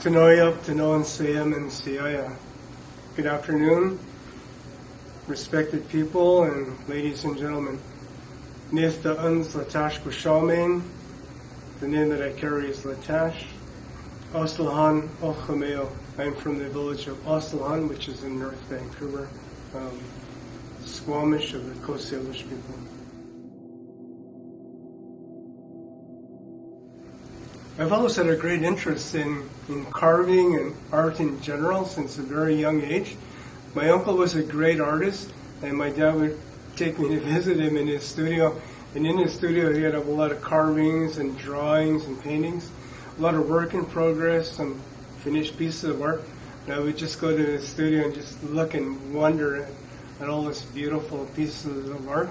Tanoya, Tanon, Sayam, and Siaya. Good afternoon, respected people and ladies and gentlemen. Nista Uns Latash Kushalmain. The name that I carry is Latash. Ostalhan Olchameo. I'm from the village of Ostalhan, which is in North Vancouver, Squamish of the Coast Salish people. I've always had a great interest in carving and art in general since a very young age. My uncle was a great artist, and my dad would take me to visit him in his studio. And in his studio, he had a lot of carvings and drawings and paintings, a lot of work in progress, some finished pieces of art. And I would just go to his studio and just look and wonder at all this beautiful pieces of art.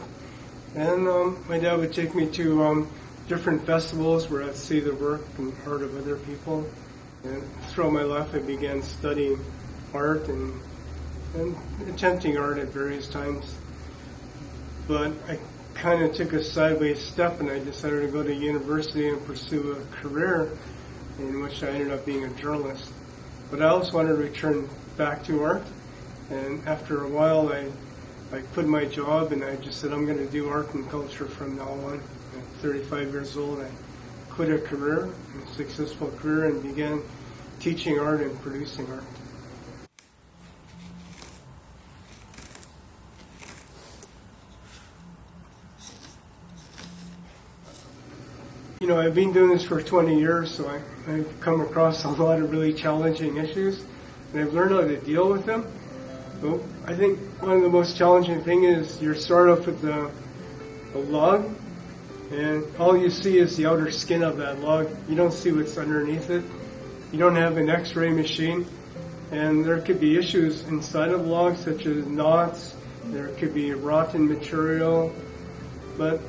And my dad would take me to different festivals where I'd see the work and art of other people. And throughout my life, I began studying art and attempting art at various times. But I kind of took a sideways step, and I decided to go to university and pursue a career in which I ended up being a journalist. But I always wanted to return back to art, and after a while I quit my job and I just said I'm going to do art and culture from now on. At 35 years old, I quit a career, a successful career, and began teaching art and producing art. You know, I've been doing this for 20 years, so I've come across a lot of really challenging issues, and I've learned how to deal with them. So I think one of the most challenging things is you start off with a log, and all you see is the outer skin of that log. You don't see what's underneath it. You don't have an X-ray machine, and there could be issues inside of the log, such as knots. There could be rotten material, but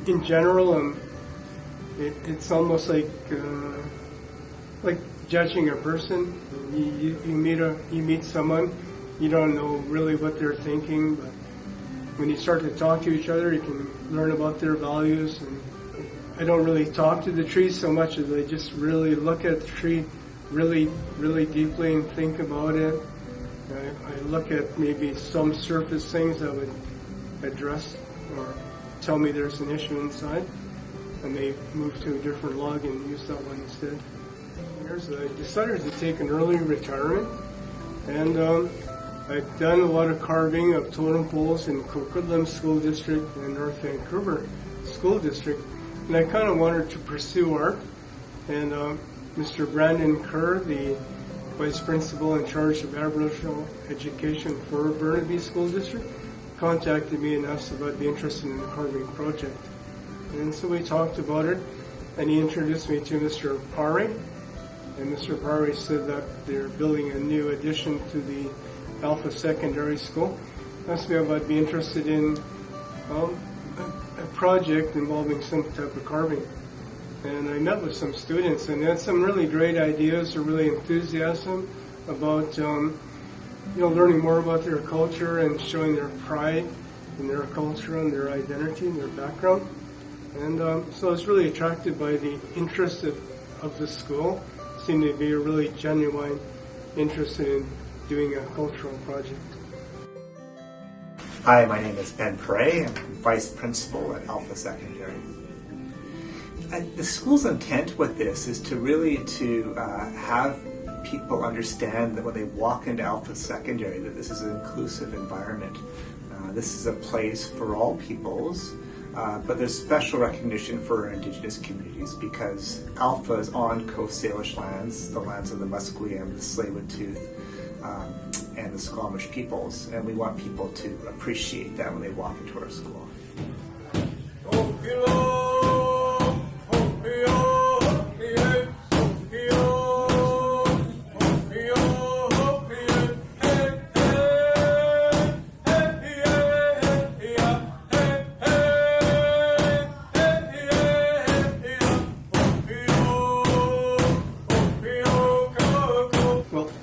in general, it's almost like judging a person. You meet someone, you don't know really what they're thinking, but when you start to talk to each other, you can learn about their values. And I don't really talk to the tree so much as I just really look at the tree really, really deeply and think about it. I look at maybe some surface things that would address or tell me there's an issue inside. I may move to a different log and use that one instead. I decided to take an early retirement, and I've done a lot of carving of totem poles in Coquitlam School District and North Vancouver School District, and I kind of wanted to pursue art. And Mr. Brandon Kerr, the Vice Principal in charge of Aboriginal Education for Burnaby School District, contacted me and asked if I'd be interested in the carving project. And so we talked about it, and he introduced me to Mr. Parry, and Mr. Parry said that they're building a new addition to the Alpha Secondary School. Asked me if I'd be interested in a project involving some type of carving. And I met with some students, and they had some really great ideas, or really enthusiasm about learning more about their culture and showing their pride in their culture and their identity and their background. And so I was really attracted by the interest of the school. It seemed to be a really genuine interest in doing a cultural project. Hi, my name is Ben Perret. I'm Vice Principal at Alpha Secondary. The school's intent with this is to really have people understand that when they walk into Alpha Secondary that this is an inclusive environment. This is a place for all peoples. But there's special recognition for our Indigenous communities because Alpha is on Coast Salish lands, the lands of the Musqueam, the Tsleil-Waututh, and the Squamish peoples, and we want people to appreciate that when they walk into our school.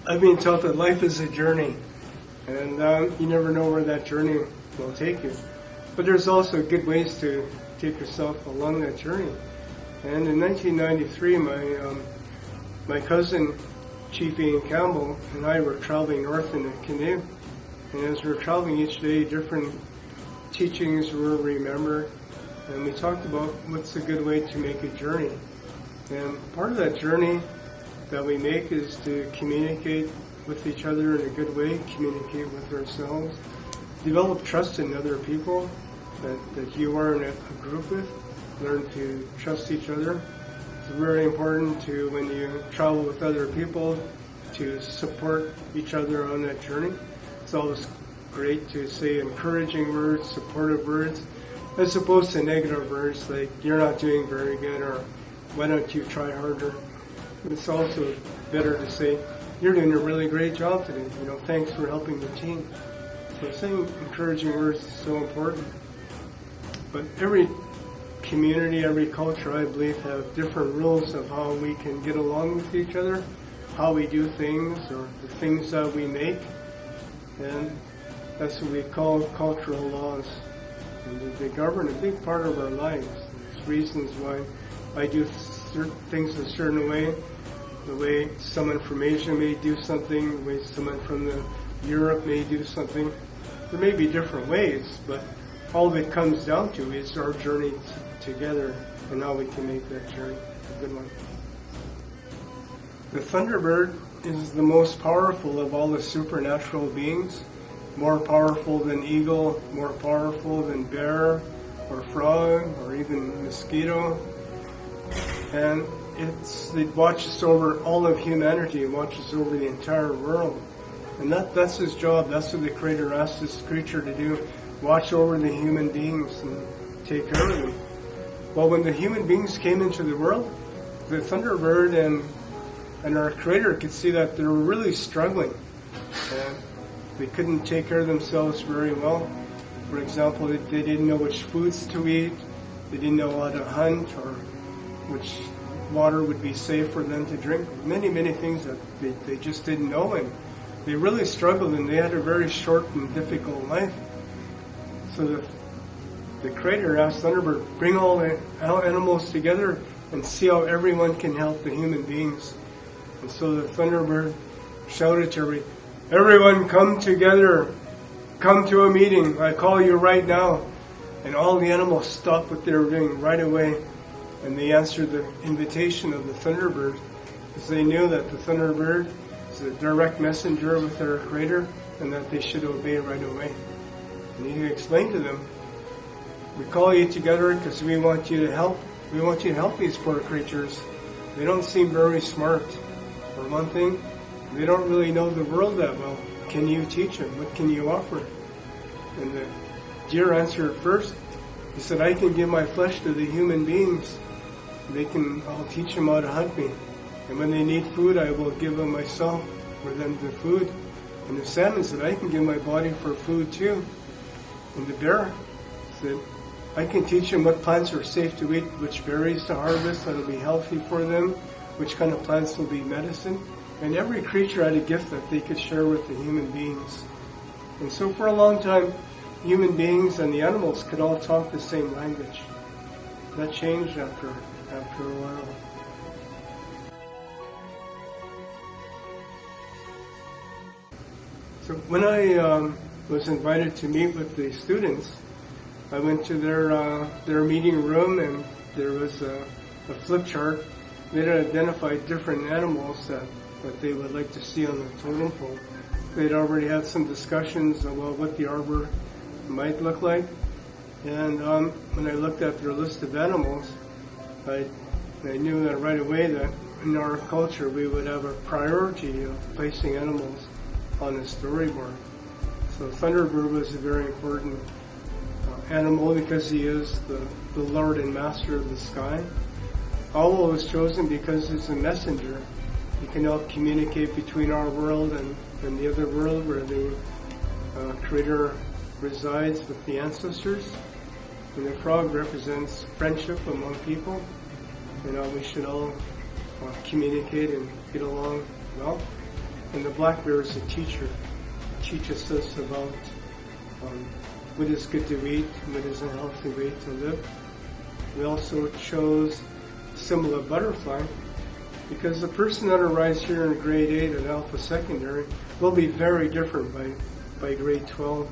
I've been taught that life is a journey, and you never know where that journey will take you. But there's also good ways to take yourself along that journey. And in 1993, My cousin, Chief Ian Campbell, and I were traveling north in a canoe. And as we were traveling each day, different teachings were remembered. And we talked about what's a good way to make a journey. And part of that journey that we make is to communicate with each other in a good way, communicate with ourselves, develop trust in other people that you are in a group with, learn to trust each other. It's very important to, when you travel with other people, to support each other on that journey. It's always great to say encouraging words, supportive words, as opposed to negative words like, you're not doing very good, or why don't you try harder. It's also better to say, you're doing a really great job today. Thanks for helping the team. So saying encouraging words is so important. But every community, every culture, I believe, have different rules of how we can get along with each other, how we do things, or the things that we make. And that's what we call cultural laws. And they govern a big part of our lives. There's reasons why I do things a certain way, the way someone from Asia may do something, the way someone from Europe may do something. There may be different ways, but all it comes down to is our journey together and how we can make that journey a good one. The Thunderbird is the most powerful of all the supernatural beings, more powerful than eagle, more powerful than bear or frog or even mosquito. And it watches over all of humanity, it watches over the entire world. And that's his job, that's what the Creator asked this creature to do, watch over the human beings and take care of them. Well, when the human beings came into the world, the Thunderbird and our Creator could see that they were really struggling. And they couldn't take care of themselves very well. For example, they didn't know which foods to eat, they didn't know how to hunt, or which water would be safe for them to drink. Many, many things that they just didn't know, and they really struggled, and they had a very short and difficult life. So the Creator asked Thunderbird, bring all the animals together and see how everyone can help the human beings. And so the Thunderbird shouted to everyone, come together, come to a meeting, I call you right now. And all the animals stopped what they were doing right away, and they answered the invitation of the Thunderbird, because they knew that the Thunderbird is a direct messenger with their Creator, and that they should obey right away. And he explained to them, we call you together because we want you to help. We want you to help these poor creatures. They don't seem very smart. For one thing, they don't really know the world that well. Can you teach them? What can you offer? And the deer answered first. He said, I can give my flesh to the human beings. I'll teach them how to hunt me. And when they need food, I will give them myself for them the food. And the salmon said, I can give my body for food too. And the bear said, I can teach them what plants are safe to eat, which berries to harvest that will be healthy for them, which kind of plants will be medicine. And every creature had a gift that they could share with the human beings. And so for a long time, human beings and the animals could all talk the same language. That changed after a while. So when I was invited to meet with the students, I went to their meeting room, and there was a flip chart. They had identified different animals that they would like to see on the totem pole. They'd already had some discussions about what the arbor might look like. And when I looked at their list of animals, I knew that right away that in our culture we would have a priority of placing animals on the storyboard. So Thunderbird was a very important animal because he is the Lord and Master of the sky. Owl was chosen because he's a messenger. He can help communicate between our world and the other world where the Creator resides with the ancestors. And the frog represents friendship among people. We should all communicate and get along well. And the black bear is a teacher. He teaches us about what is good to eat and what is a healthy way to live. We also chose the symbol of butterfly because the person that arrives here in grade 8 at Alpha Secondary will be very different by grade 12.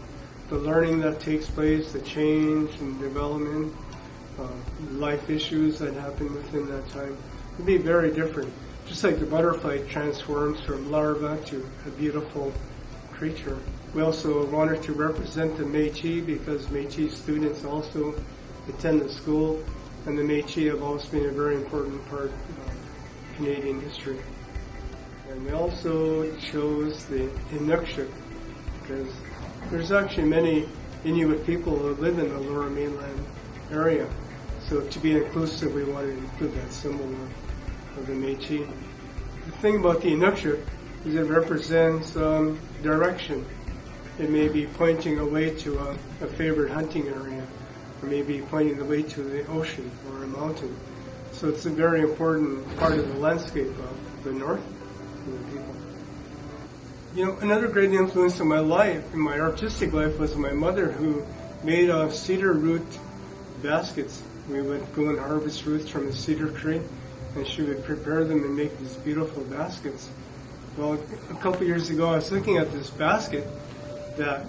The learning that takes place, the change and development, life issues that happen within that time will be very different. Just like the butterfly transforms from larva to a beautiful creature. We also wanted to represent the Métis because Métis students also attend the school, and the Métis have always been a very important part of Canadian history. And we also chose the Inukshuk because there's actually many Inuit people who live in the Lower Mainland area. So to be inclusive, we wanted to include that symbol of the Métis. The thing about the Inukshuk is it represents direction. It may be pointing away to a favorite hunting area, or maybe pointing the way to the ocean or a mountain. So it's a very important part of the landscape of the North and the people. You know, another great influence in my life, in my artistic life, was my mother, who made cedar root baskets. We would go and harvest roots from a cedar tree, and she would prepare them and make these beautiful baskets. Well, a couple years ago, I was looking at this basket that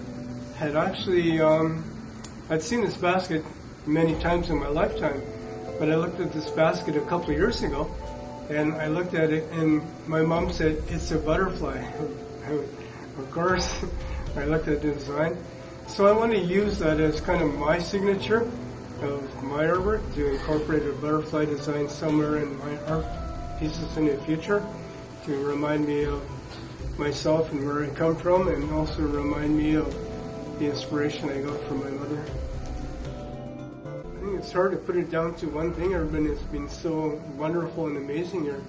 had actually, I'd seen this basket many times in my lifetime, but I looked at this basket a couple of years ago, and I looked at it, and my mom said, "It's a butterfly." Of course, I looked at the design. So I want to use that as kind of my signature of my artwork, to incorporate a butterfly design somewhere in my art pieces in the future, to remind me of myself and where I come from, and also remind me of the inspiration I got from my mother. I think it's hard to put it down to one thing. Everybody has been so wonderful and amazing here,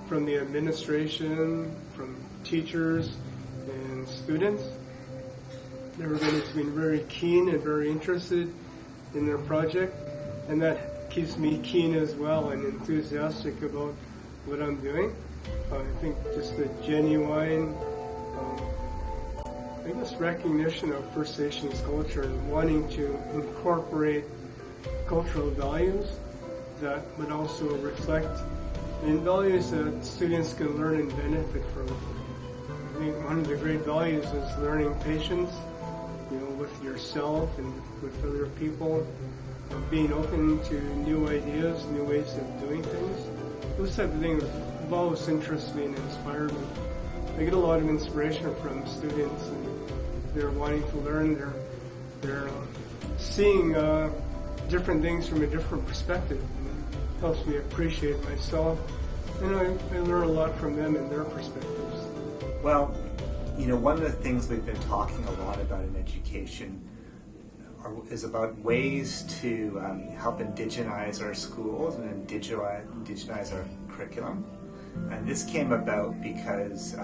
from the administration, from teachers and students. Everybody has been very keen and very interested in their project, and that keeps me keen as well and enthusiastic about what I'm doing. I think just the genuine, recognition of First Nations culture and wanting to incorporate cultural values that would also reflect in values that students can learn and benefit from. I think one of the great values is learning patience, with yourself and with other people, being open to new ideas, new ways of doing things. Those type of things have always interested me and inspired me. I get a lot of inspiration from students, and they're wanting to learn. They're seeing different things from a different perspective. And it helps me appreciate myself, and I learn a lot from them and their perspectives. Well, one of the things we've been talking a lot about in education is about ways to help indigenize our schools and indigenize our curriculum. And this came about because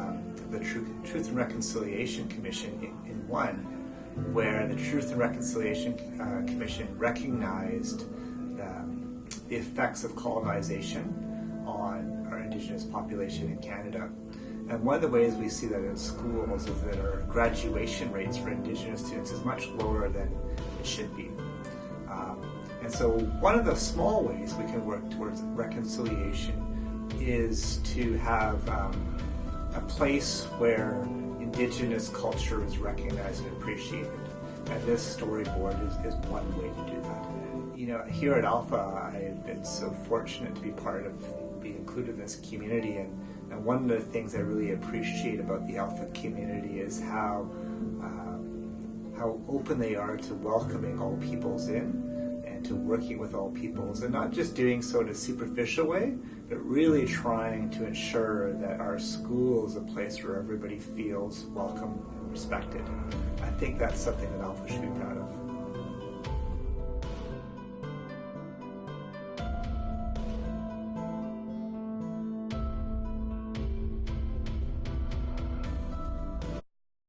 the Truth and Reconciliation Commission in one, where the Truth and Reconciliation Commission recognized the effects of colonization on our Indigenous population in Canada. And one of the ways we see that in schools is that our graduation rates for Indigenous students is much lower than it should be. And so one of the small ways we can work towards reconciliation is to have a place where Indigenous culture is recognized and appreciated. And this storyboard is one way to do that. Here at Alpha, I've been so fortunate to be included in this community, and one of the things I really appreciate about the Alpha community is how open they are to welcoming all peoples in and to working with all peoples, and not just doing so in a superficial way, but really trying to ensure that our school is a place where everybody feels welcome and respected. I think that's something that Alpha should be proud of.